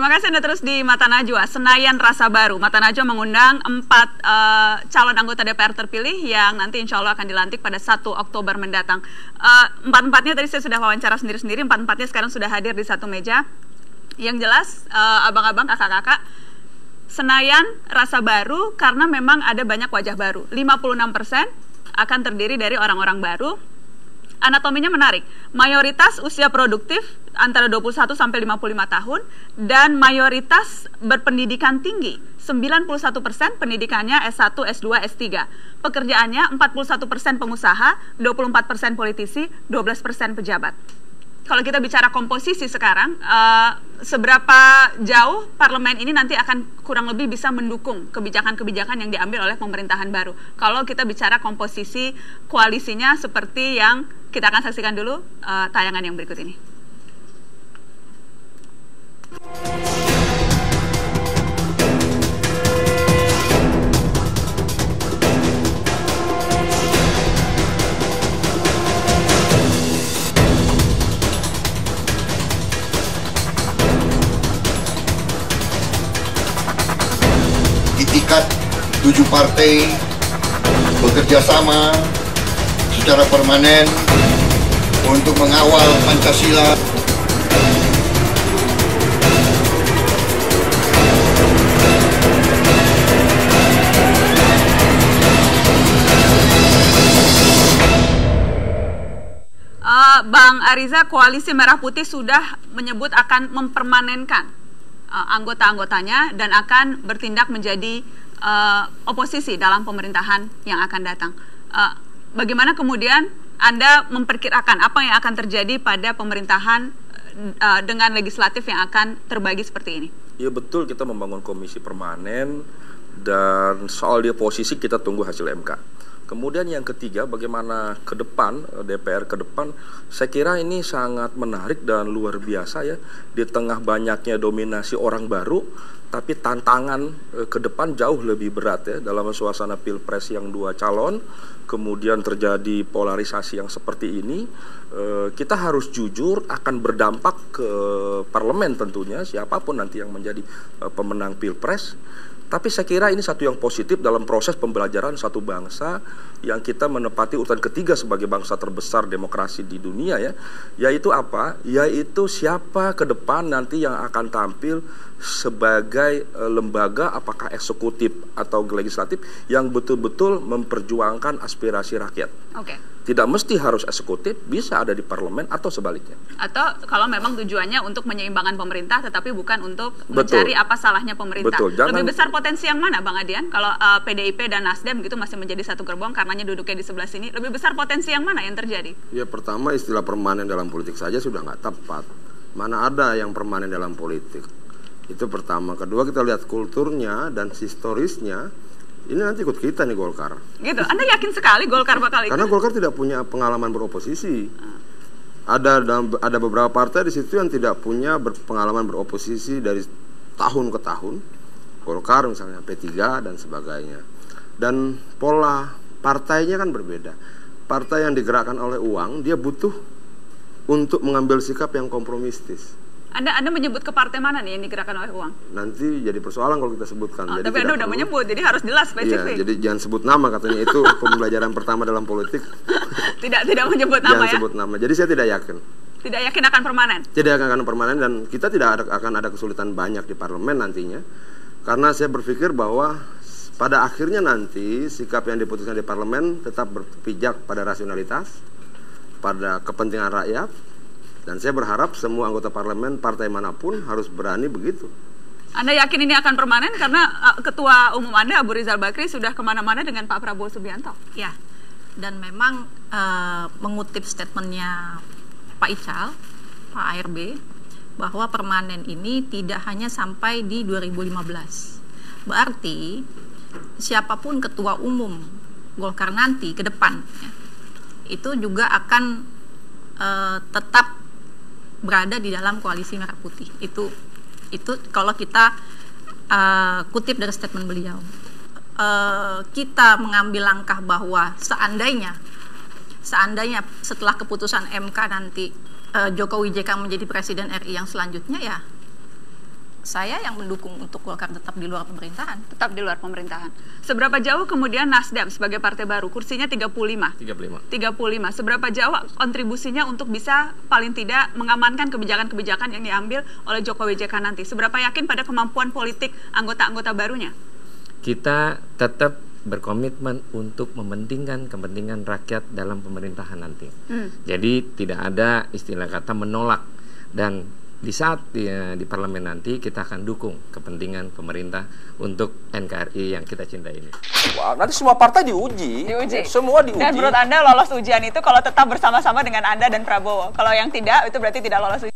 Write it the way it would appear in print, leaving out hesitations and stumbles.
Terima kasih Anda terus di Mata Najwa. Senayan Rasa Baru. Mata Najwa mengundang 4 calon anggota DPR terpilih yang nanti insya Allah akan dilantik pada 1 Oktober mendatang. 4-4-nya tadi saya sudah wawancara sendiri-sendiri. 4-4-nya sekarang sudah hadir di satu meja. Yang jelas, abang-abang, kakak-kakak, Senayan Rasa Baru karena memang ada banyak wajah baru. 56% akan terdiri dari orang-orang baru. Anatominya menarik. Mayoritas usia produktif antara 21 sampai 55 tahun dan mayoritas berpendidikan tinggi. 91% pendidikannya S1, S2, S3. Pekerjaannya 41% pengusaha, 24% politisi, 12% pejabat. Kalau kita bicara komposisi sekarang, seberapa jauh parlemen ini nanti akan kurang lebih bisa mendukung kebijakan-kebijakan yang diambil oleh pemerintahan baru. Kalau kita bicara komposisi koalisinya seperti yang kita akan saksikan dulu tayangan yang berikut ini. Itikat 7 partai bekerja sama secara permanen untuk mengawal Pancasila. Bang Ariza, Koalisi Merah Putih sudah menyebut akan mempermanenkan anggota-anggotanya dan akan bertindak menjadi oposisi dalam pemerintahan yang akan datang. Bagaimana kemudian Anda memperkirakan apa yang akan terjadi pada pemerintahan dengan legislatif yang akan terbagi seperti ini? Ya betul, kita membangun komisi permanen dan soal dia posisi kita tunggu hasil MK. Kemudian yang ketiga, bagaimana ke depan, DPR ke depan, saya kira ini sangat menarik dan luar biasa ya. Di tengah banyaknya dominasi orang baru, tapi tantangan ke depan jauh lebih berat ya. Dalam suasana pilpres yang 2 calon, kemudian terjadi polarisasi yang seperti ini, kita harus jujur akan berdampak ke parlemen tentunya, siapapun nanti yang menjadi pemenang pilpres. Tapi saya kira ini satu yang positif dalam proses pembelajaran satu bangsa yang kita menepati urutan ketiga sebagai bangsa terbesar demokrasi di dunia ya. Yaitu apa? Yaitu siapa ke depan nanti yang akan tampil sebagai lembaga apakah eksekutif atau legislatif yang betul-betul memperjuangkan aspirasi rakyat. Oke. Tidak mesti harus eksekutif, bisa ada di parlemen atau sebaliknya. Atau kalau memang tujuannya untuk menyeimbangkan pemerintah tetapi bukan untuk mencari apa salahnya pemerintah. Betul. Lebih besar potensi yang mana Bang Adian? Kalau PDIP dan Nasdem gitu masih menjadi satu gerbong karenanya duduknya di sebelah sini, lebih besar potensi yang mana yang terjadi? Ya pertama, istilah permanen dalam politik saja sudah nggak tepat. Mana ada yang permanen dalam politik? Itu pertama. Kedua, kita lihat kulturnya dan historisnya. Ini nanti ikut kita nih Golkar. Gitu. Anda yakin sekali Golkar bakal ikut? Karena Golkar tidak punya pengalaman beroposisi. Ada beberapa partai di situ yang tidak punya pengalaman beroposisi dari tahun ke tahun. Golkar misalnya, P3 dan sebagainya. Dan pola partainya kan berbeda. Partai yang digerakkan oleh uang, dia butuh untuk mengambil sikap yang kompromistis. Anda menyebut ke partai mana nih yang digerakkan oleh uang? Nanti jadi persoalan kalau kita sebutkan. Jadi tapi Anda udah menyebut, jadi harus jelas spesifik. Iya, jadi jangan sebut nama katanya, itu pembelajaran pertama dalam politik. Tidak menyebut nama jangan ya? Sebut nama. Jadi saya tidak yakin. Tidak yakin akan permanen? Tidak akan permanen dan kita tidak akan ada kesulitan banyak di parlemen nantinya. Karena saya berpikir bahwa pada akhirnya nanti sikap yang diputuskan di parlemen tetap berpijak pada rasionalitas, pada kepentingan rakyat. Dan saya berharap semua anggota parlemen partai manapun harus berani begitu. Anda yakin ini akan permanen karena Ketua Umum Anda Abu Rizal Bakri sudah kemana-mana dengan Pak Prabowo Subianto? Ya, dan memang mengutip statementnya Pak Ical, Pak ARB, bahwa permanen ini tidak hanya sampai di 2015. Berarti siapapun Ketua Umum Golkar nanti ke depan ya, itu juga akan tetap berada di dalam koalisi Merah Putih. Itu kalau kita kutip dari statement beliau. Kita mengambil langkah bahwa seandainya setelah keputusan MK nanti Jokowi JK menjadi Presiden RI yang selanjutnya, ya saya yang mendukung untuk Golkar tetap di luar pemerintahan. Tetap di luar pemerintahan. Seberapa jauh kemudian Nasdem sebagai partai baru, kursinya 35. 35. Seberapa jauh kontribusinya untuk bisa paling tidak mengamankan kebijakan-kebijakan yang diambil oleh Jokowi JK nanti? Seberapa yakin pada kemampuan politik anggota-anggota barunya? Kita tetap berkomitmen untuk mementingkan kepentingan rakyat dalam pemerintahan nanti. Jadi tidak ada istilah kata menolak, dan di saat di parlemen nanti kita akan dukung kepentingan pemerintah untuk NKRI yang kita cintai ini. Wah, nanti semua partai diuji. Semua diuji. Dan menurut Anda lolos ujian itu kalau tetap bersama-sama dengan Anda dan Prabowo. Kalau yang tidak, itu berarti tidak lolos ujian.